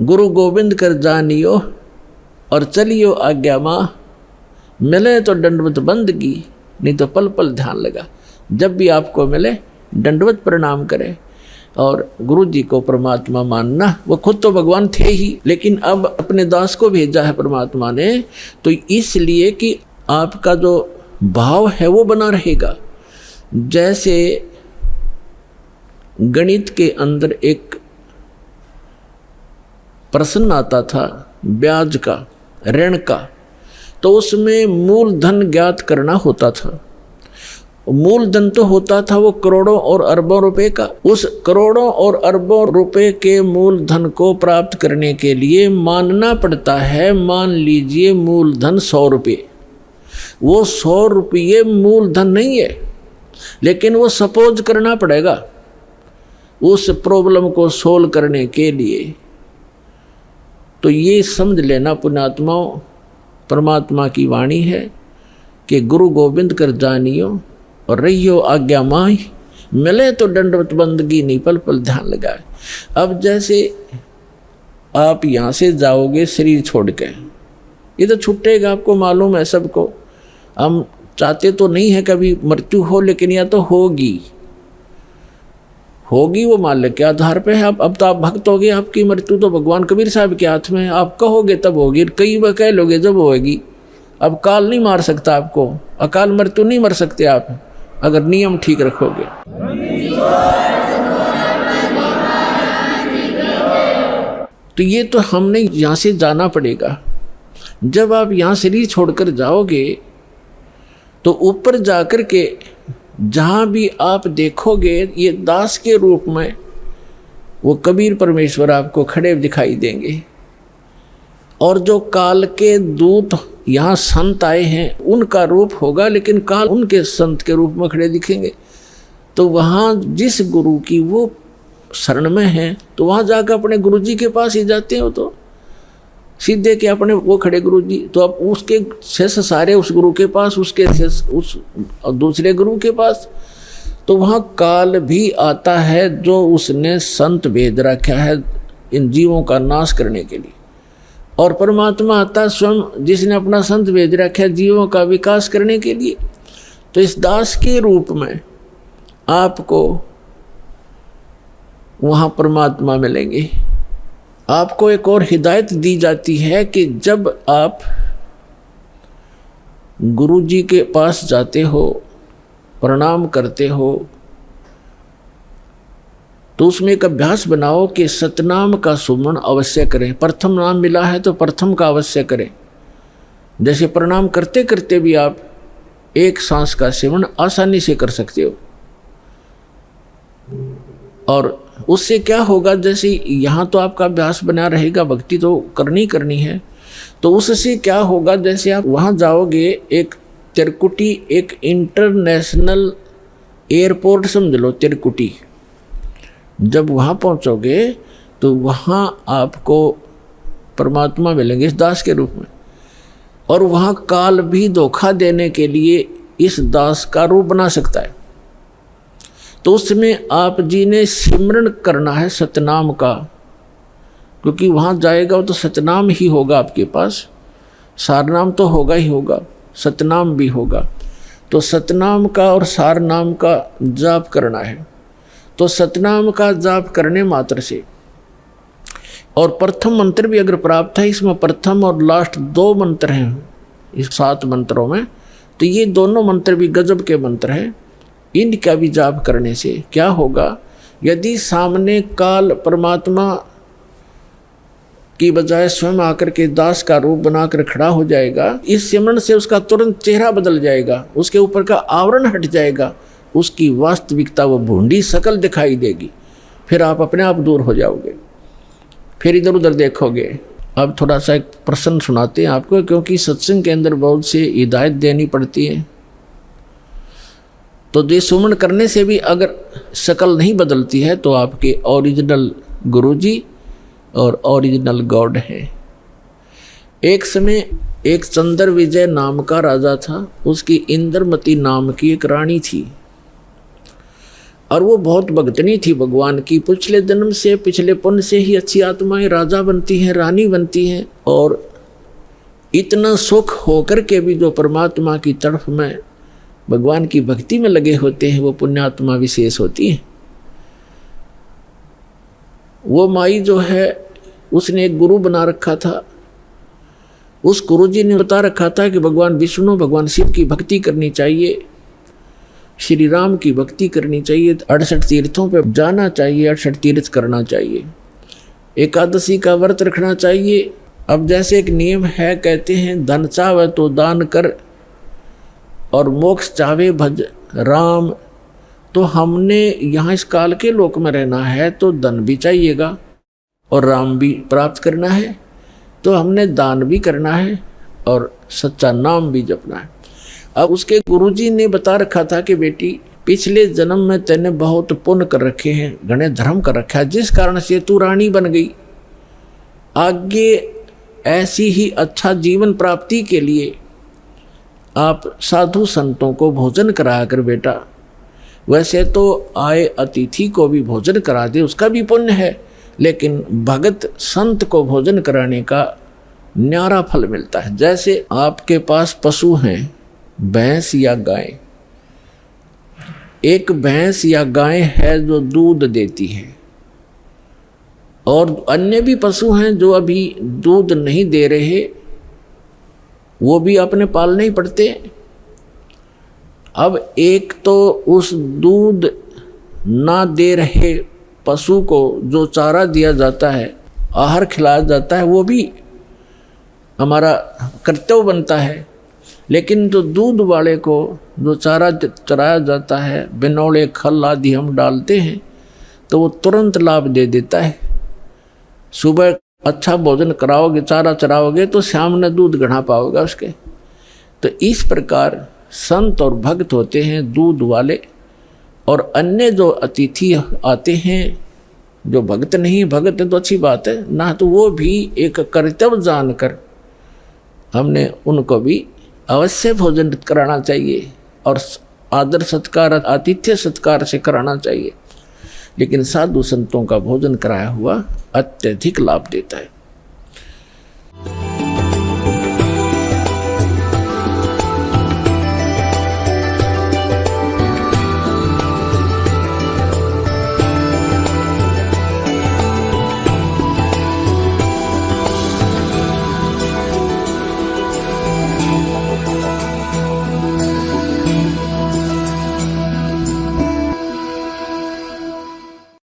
गुरु गोविंद कर जानियो और चलियो आज्ञा माँ, मिले तो दंडवत बंदगी, नहीं तो पल पल ध्यान लगा। जब भी आपको मिले दंडवत प्रणाम करें और गुरु जी को परमात्मा मानना। वो खुद तो भगवान थे ही, लेकिन अब अपने दास को भेजा है परमात्मा ने, तो इसलिए कि आपका जो भाव है वो बना रहेगा। जैसे गणित के अंदर एक प्रश्न आता था ब्याज का, ऋण का, तो उसमें मूलधन ज्ञात करना होता था। मूलधन तो होता था वो करोड़ों और अरबों रुपए का। उस करोड़ों और अरबों रुपए के मूलधन को प्राप्त करने के लिए मानना पड़ता है, मान लीजिए मूलधन 100 रुपये। वो 100 रुपये मूलधन नहीं है, लेकिन वो सपोज करना पड़ेगा उस प्रॉब्लम को सोल्व करने के लिए। तो ये समझ लेना पुण्यात्माओं, परमात्मा की वाणी है कि गुरु गोविंद कर जानियो और रहियो आज्ञा माही, मिले तो दंडवत बंदगी, नहीं पल पल ध्यान लगाए। अब जैसे आप यहाँ से जाओगे शरीर छोड़ के, ये तो छूटेगा, आपको मालूम है सबको। हम चाहते तो नहीं है कभी मृत्यु हो, लेकिन यह तो होगी वो मालिक के आधार पे है। अब तो आप भक्त हो गए, आपकी मृत्यु तो भगवान कबीर साहब के हाथ में है। आप कहोगे तब होगी, कई बार कह लोगे जब होगी। अब काल नहीं मार सकता आपको, अकाल मृत्यु नहीं मर सकते आप, अगर नियम ठीक रखोगे। तो ये तो हमने यहाँ से जाना पड़ेगा। जब आप यहाँ शरीर छोड़कर जाओगे तो ऊपर जाकर के जहाँ भी आप देखोगे ये दास के रूप में वो कबीर परमेश्वर आपको खड़े दिखाई देंगे। और जो काल के दूत यहाँ संत आए हैं उनका रूप होगा, लेकिन काल उनके संत के रूप में खड़े दिखेंगे। तो वहाँ जिस गुरु की वो शरण में है, तो वहाँ जाकर अपने गुरु जी के पास ही जाते हो, तो सीधे के अपने वो खड़े गुरु जी, तो अब उसके शेष सारे उस गुरु के पास, उसके शेष उस दूसरे गुरु के पास। तो वहाँ काल भी आता है जो उसने संत भेज रखा है इन जीवों का नाश करने के लिए, और परमात्मा आता स्वयं जिसने अपना संत भेज रखा है जीवों का विकास करने के लिए। तो इस दास के रूप में आपको वहाँ परमात्मा मिलेंगे। आपको एक और हिदायत दी जाती है कि जब आप गुरु जी के पास जाते हो, प्रणाम करते हो, तो उसमें एक अभ्यास बनाओ कि सतनाम का सुमरण अवश्य करें। प्रथम नाम मिला है तो प्रथम का अवश्य करें। जैसे प्रणाम करते करते भी आप एक सांस का सेवन आसानी से कर सकते हो। और उससे क्या होगा, जैसे यहाँ तो आपका अभ्यास बना रहेगा, भक्ति तो करनी है, तो उससे क्या होगा, जैसे आप वहाँ जाओगे, एक तिरकुटी, एक इंटरनेशनल एयरपोर्ट समझ लो तिरकुटी, जब वहाँ पहुँचोगे तो वहाँ आपको परमात्मा मिलेंगे इस दास के रूप में। और वहाँ काल भी धोखा देने के लिए इस दास का रूप बना सकता है। तो उसमें आप जी ने सिमरन करना है सतनाम का, क्योंकि वहाँ जाएगा तो सतनाम ही होगा आपके पास, सारनाम तो होगा ही होगा, सतनाम भी होगा। तो सतनाम का और सारनाम का जाप करना है। तो सतनाम का जाप करने मात्र से, और प्रथम मंत्र भी अगर प्राप्त है, इसमें प्रथम और लास्ट 2 मंत्र हैं इस 7 मंत्रों में, तो ये दोनों मंत्र भी गजब के मंत्र हैं। इनका भी जाप करने से क्या होगा, यदि सामने काल परमात्मा की बजाय स्वयं आकर के दास का रूप बनाकर खड़ा हो जाएगा, इस सिमरन से उसका तुरंत चेहरा बदल जाएगा, उसके ऊपर का आवरण हट जाएगा, उसकी वास्तविकता वो भूंडी शकल दिखाई देगी। फिर आप अपने आप दूर हो जाओगे, फिर इधर उधर देखोगे। अब थोड़ा सा एक प्रश्न सुनाते हैं आपको, क्योंकि सत्संग के अंदर बहुत से हिदायत देनी पड़ती है। तो ये सुमन करने से भी अगर शकल नहीं बदलती है तो आपके ओरिजिनल गुरुजी और ओरिजिनल गॉड है। एक समय एक चंद्र विजय नाम का राजा था, उसकी इंद्रमती नाम की एक रानी थी। और वो बहुत भगतनी थी भगवान की। पिछले जन्म से, पिछले पुण्य से ही अच्छी आत्माएं राजा बनती हैं, रानी बनती हैं, और इतना सुख होकर के भी जो परमात्मा की तरफ में भगवान की भक्ति में लगे होते हैं वो पुण्यात्मा विशेष होती हैं। वो माई जो है उसने एक गुरु बना रखा था। उस गुरु जी ने बता रखा था कि भगवान विष्णु, भगवान शिव की भक्ति करनी चाहिए, श्री राम की भक्ति करनी चाहिए, 68 तीर्थों पे जाना चाहिए, 68 तीर्थ करना चाहिए, एकादशी का व्रत रखना चाहिए। अब जैसे एक नियम है, कहते हैं धन चाहे तो दान कर और मोक्ष चाहे भज राम। तो हमने यहाँ इस काल के लोक में रहना है तो धन भी चाहिएगा और राम भी प्राप्त करना है, तो हमने दान भी करना है और सच्चा नाम भी जपना है। अब उसके गुरुजी ने बता रखा था कि बेटी पिछले जन्म में तेने बहुत पुण्य कर रखे हैं, घने धर्म कर रखा है, जिस कारण से तू रानी बन गई। आगे ऐसी ही अच्छा जीवन प्राप्ति के लिए आप साधु संतों को भोजन कराया कर बेटा। वैसे तो आए अतिथि को भी भोजन करा दे, उसका भी पुण्य है, लेकिन भगत संत को भोजन कराने का न्यारा फल मिलता है। जैसे आपके पास पशु हैं, भैंस या गाय, एक भैंस या गाय है जो दूध देती है, और अन्य भी पशु हैं जो अभी दूध नहीं दे रहे, वो भी अपने पालने ही पड़ते। अब एक तो उस दूध ना दे रहे पशु को जो चारा दिया जाता है, आहार खिलाया जाता है, वो भी हमारा कर्तव्य बनता है। लेकिन जो दूध वाले को जो चारा चराया जाता है, बिनौले खल आदि हम डालते हैं, तो वो तुरंत लाभ दे देता है। सुबह अच्छा भोजन कराओगे, चारा चराओगे, तो शाम में दूध गढ़ा पाओगे उसके। तो इस प्रकार संत और भक्त होते हैं दूध वाले, और अन्य जो अतिथि आते हैं जो भक्त नहीं, भक्त है तो अच्छी बात है ना, तो वो भी एक कर्तव्य जानकर हमने उनको भी अवश्य भोजन कराना चाहिए और आदर सत्कार, आतिथ्य सत्कार से कराना चाहिए। लेकिन साधु संतों का भोजन कराया हुआ अत्यधिक लाभ देता है।